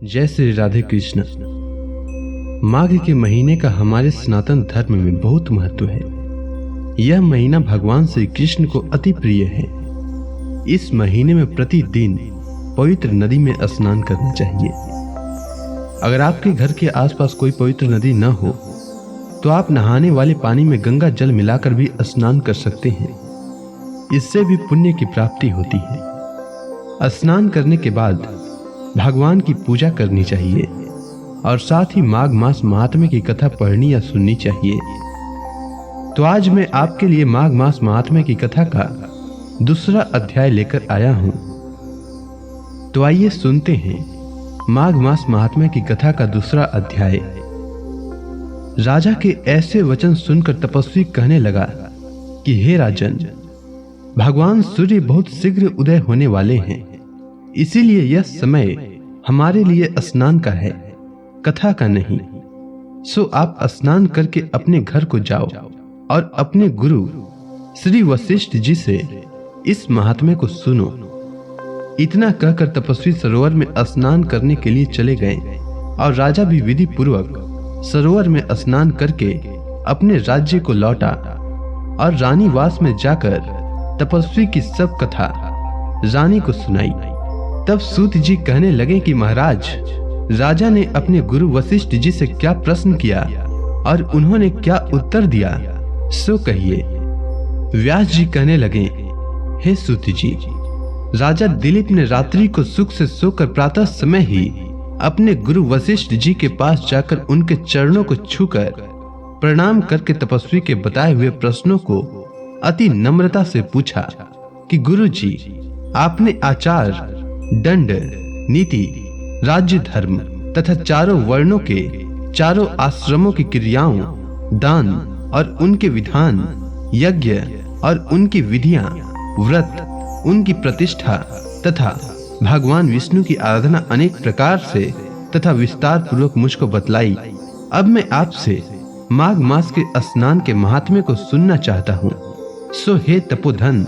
जय श्री राधे कृष्ण। माघ के महीने का हमारे सनातन धर्म में बहुत महत्व है। यह महीना भगवान श्री कृष्ण को अति प्रिय है। इस महीने में प्रतिदिन पवित्र नदी में स्नान करना चाहिए। अगर आपके घर के आसपास कोई पवित्र नदी न हो तो आप नहाने वाले पानी में गंगा जल मिलाकर भी स्नान कर सकते हैं। इससे भी पुण्य की प्राप्ति होती है। स्नान करने के बाद भगवान की पूजा करनी चाहिए और साथ ही माघ मास महात्म्य की कथा पढ़नी या सुननी चाहिए। तो आज मैं आपके लिए माघ मास महात्म्य की कथा का दूसरा अध्याय लेकर आया हूं। तो आइए सुनते हैं माघ मास महात्म्य की कथा का दूसरा अध्याय। राजा के ऐसे वचन सुनकर तपस्वी कहने लगा कि हे राजन, भगवान सूर्य बहुत शीघ्र उदय होने वाले हैं, इसीलिए यह समय हमारे लिए स्नान का है, कथा का नहीं। सो आप स्नान करके अपने घर को जाओ और अपने गुरु श्री वशिष्ठ जी से इस महात्म्य को सुनो। इतना कहकर तपस्वी सरोवर में स्नान करने के लिए चले गए और राजा भी विधि पूर्वक सरोवर में स्नान करके अपने राज्य को लौटा और रानीवास में जाकर तपस्वी की सब कथा रानी को सुनाई। तब सूत जी कहने लगे कि महाराज, राजा ने अपने गुरु वशिष्ठ जी से क्या प्रश्न किया और उन्होंने क्या उत्तर दिया, सो कहिए। व्यास जी कहने लगे, हे सूत जी, राजा दिलीप ने रात्रि को सुख से सोकर प्रातः समय ही अपने गुरु वशिष्ठ जी के पास जाकर उनके चरणों को छूकर प्रणाम करके तपस्वी के बताए हुए प्रश्नों को अति नम्रता से पूछा कि गुरु जी, आपने आचार, दंड, नीति, राज्य धर्म तथा चारों वर्णों के चारों आश्रमों की क्रियाओं, दान और उनके विधान, यज्ञ और उनकी विधियां, व्रत, उनकी प्रतिष्ठा तथा भगवान विष्णु की आराधना अनेक प्रकार से तथा विस्तार पूर्वक मुझको बतलाई। अब मैं आपसे माघ मास के स्नान के महात्म्य को सुनना चाहता हूँ। सो हे तपोधन,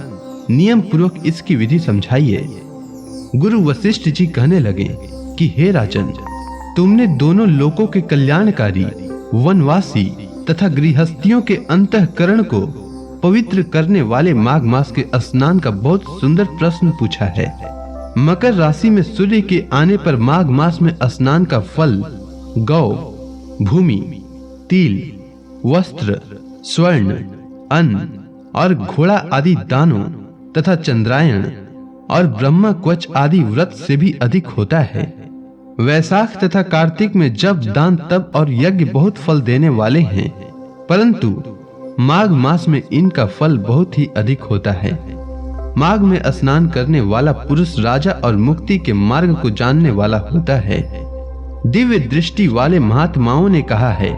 नियम पूर्वक इसकी विधि समझाइए। गुरु वशिष्ठ जी कहने लगे कि हे राजन, तुमने दोनों लोकों के कल्याणकारी, वनवासी तथा गृहस्थियों के अंतःकरण को पवित्र करने वाले माघ मास के स्नान का बहुत सुंदर प्रश्न पूछा है। मकर राशि में सूर्य के आने पर माघ मास में स्नान का फल गौ, भूमि, तिल, वस्त्र, स्वर्ण, अन्न और घोड़ा आदि दानों तथा चंद्रायण और ब्रह्म कवच आदि व्रत से भी अधिक होता है। वैशाख तथा कार्तिक में जब दान तप और यज्ञ बहुत फल देने वाले हैं, परंतु माघ मास में इनका फल बहुत ही अधिक होता है। माघ में स्नान करने वाला पुरुष राजा और मुक्ति के मार्ग को जानने वाला होता है। दिव्य दृष्टि वाले महात्माओं ने कहा है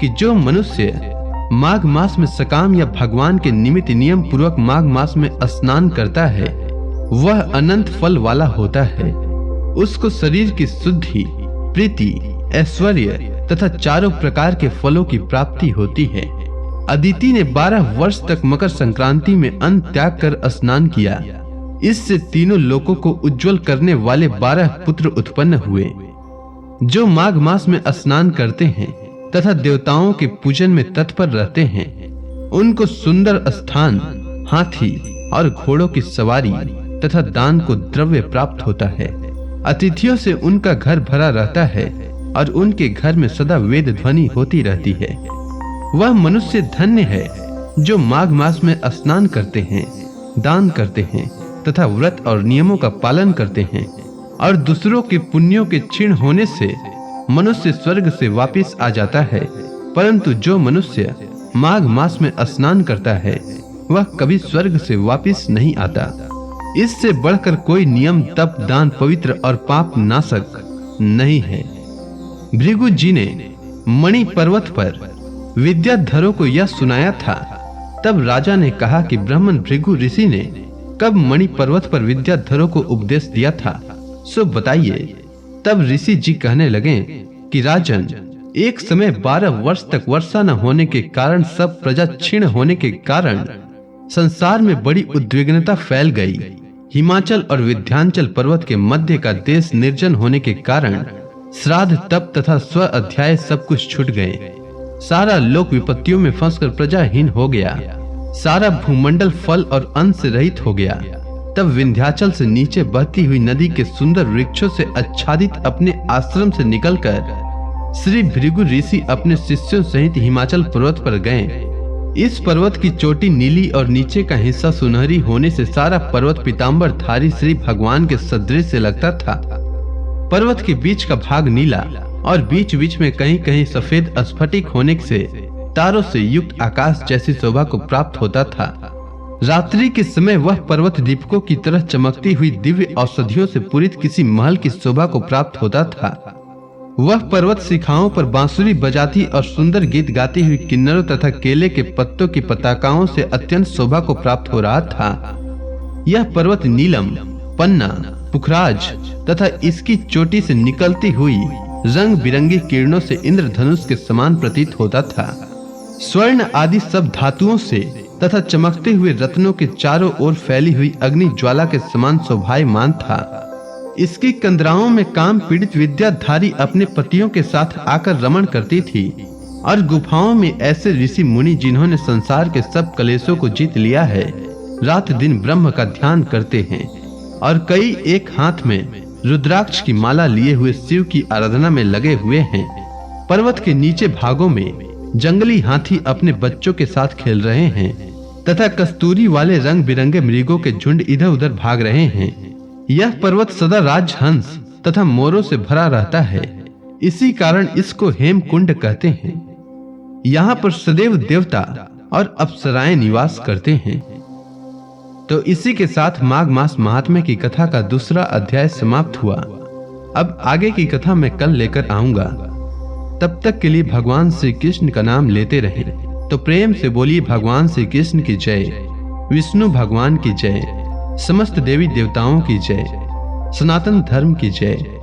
कि जो मनुष्य माघ मास में सकाम या भगवान के निमित्त नियम पूर्वक माघ मास में स्नान करता है, वह अनंत फल वाला होता है। उसको शरीर की शुद्धि, प्रीति, ऐश्वर्य तथा चारों प्रकार के फलों की प्राप्ति होती है। अदिति ने 12 वर्ष तक मकर संक्रांति में अन्न त्याग कर स्नान किया। इससे तीनों लोकों को उज्जवल करने वाले 12 पुत्र उत्पन्न हुए। जो माघ मास में स्नान करते हैं तथा देवताओं के पूजन में तत्पर रहते हैं, उनको सुंदर स्थान, हाथी और घोड़ों की सवारी तथा दान को द्रव्य प्राप्त होता है। अतिथियों से उनका घर भरा रहता है और उनके घर में सदा वेद ध्वनि होती रहती है। वह मनुष्य धन्य है जो माघ मास में स्नान करते हैं, दान करते हैं तथा व्रत और नियमों का पालन करते हैं। और दूसरों के पुण्यों के क्षीण होने से मनुष्य स्वर्ग से वापिस आ जाता है, परंतु जो मनुष्य माघ मास में स्नान करता है वह कभी स्वर्ग से वापिस नहीं आता। इससे बढ़कर कोई नियम, तप, दान पवित्र और पाप नाशक नहीं है। भृगु जी ने मणि पर्वत पर विद्याधरों को यह सुनाया था। तब राजा ने कहा कि ब्राह्मण भृगु ऋषि ने कब मणि पर्वत पर विद्याधरों को उपदेश दिया था, सो बताइए। तब ऋषि जी कहने लगे कि राजन, एक समय 12 वर्ष तक वर्षा न होने के कारण, सब प्रजा क्षीण होने के कारण संसार में बड़ी उद्विग्नता फैल गई। हिमाचल और विंध्याचल पर्वत के मध्य का देश निर्जन होने के कारण श्राद्ध, तप तथा स्व अध्याय सब कुछ छूट गए। सारा लोक विपत्तियों में फंसकर प्रजाहीन हो गया। सारा भूमंडल फल और अन्न से रहित हो गया। तब विंध्याचल से नीचे बहती हुई नदी के सुंदर वृक्षों से आच्छादित अपने आश्रम से निकलकर श्री भृगु ऋषि अपने शिष्यों सहित हिमाचल पर्वत पर गए। इस पर्वत की चोटी नीली और नीचे का हिस्सा सुनहरी होने से सारा पर्वत पीताम्बर धारी श्री भगवान के सदृश से लगता था। पर्वत के बीच का भाग नीला और बीच बीच में कहीं कहीं सफेद स्फटिक होने से तारों से युक्त आकाश जैसी शोभा को प्राप्त होता था। रात्रि के समय वह पर्वत दीपकों की तरह चमकती हुई दिव्य औषधियों से पूरित किसी महल की शोभा को प्राप्त होता था। वह पर्वत शिखाओं पर बांसुरी बजाती और सुंदर गीत गाती हुई किन्नरों तथा केले के पत्तों की पताकाओं से अत्यंत शोभा को प्राप्त हो रहा था। यह पर्वत नीलम, पन्ना, पुखराज तथा इसकी चोटी से निकलती हुई रंग बिरंगी किरणों से इंद्रधनुष के समान प्रतीत होता था। स्वर्ण आदि सब धातुओं से तथा चमकते हुए रत्नों के चारों ओर फैली हुई अग्नि ज्वाला के समान शोभायमान था। इसकी कंदराओं में काम पीड़ित विद्याधारी अपने पतियों के साथ आकर रमण करती थी और गुफाओं में ऐसे ऋषि मुनि जिन्होंने संसार के सब कलेशों को जीत लिया है, रात दिन ब्रह्म का ध्यान करते हैं और कई एक हाथ में रुद्राक्ष की माला लिए हुए शिव की आराधना में लगे हुए हैं। पर्वत के नीचे भागों में जंगली हाथी अपने बच्चों के साथ खेल रहे हैं तथा कस्तूरी वाले रंग बिरंगे मृगों के झुंड इधर उधर भाग रहे हैं। यह पर्वत सदा राजहंस तथा मोरों से भरा रहता है, इसी कारण इसको हेमकुंड कहते हैं। यहाँ पर सदैव देवता और अप्सराएं निवास करते हैं। तो इसी के साथ माघ मास महात्म्य की कथा का दूसरा अध्याय समाप्त हुआ। अब आगे की कथा मैं कल लेकर आऊंगा। तब तक के लिए भगवान श्री कृष्ण का नाम लेते रहें। तो प्रेम से बोलिए भगवान श्री कृष्ण की जय, विष्णु भगवान की जय, समस्त देवी देवताओं की जय, सनातन धर्म की जय।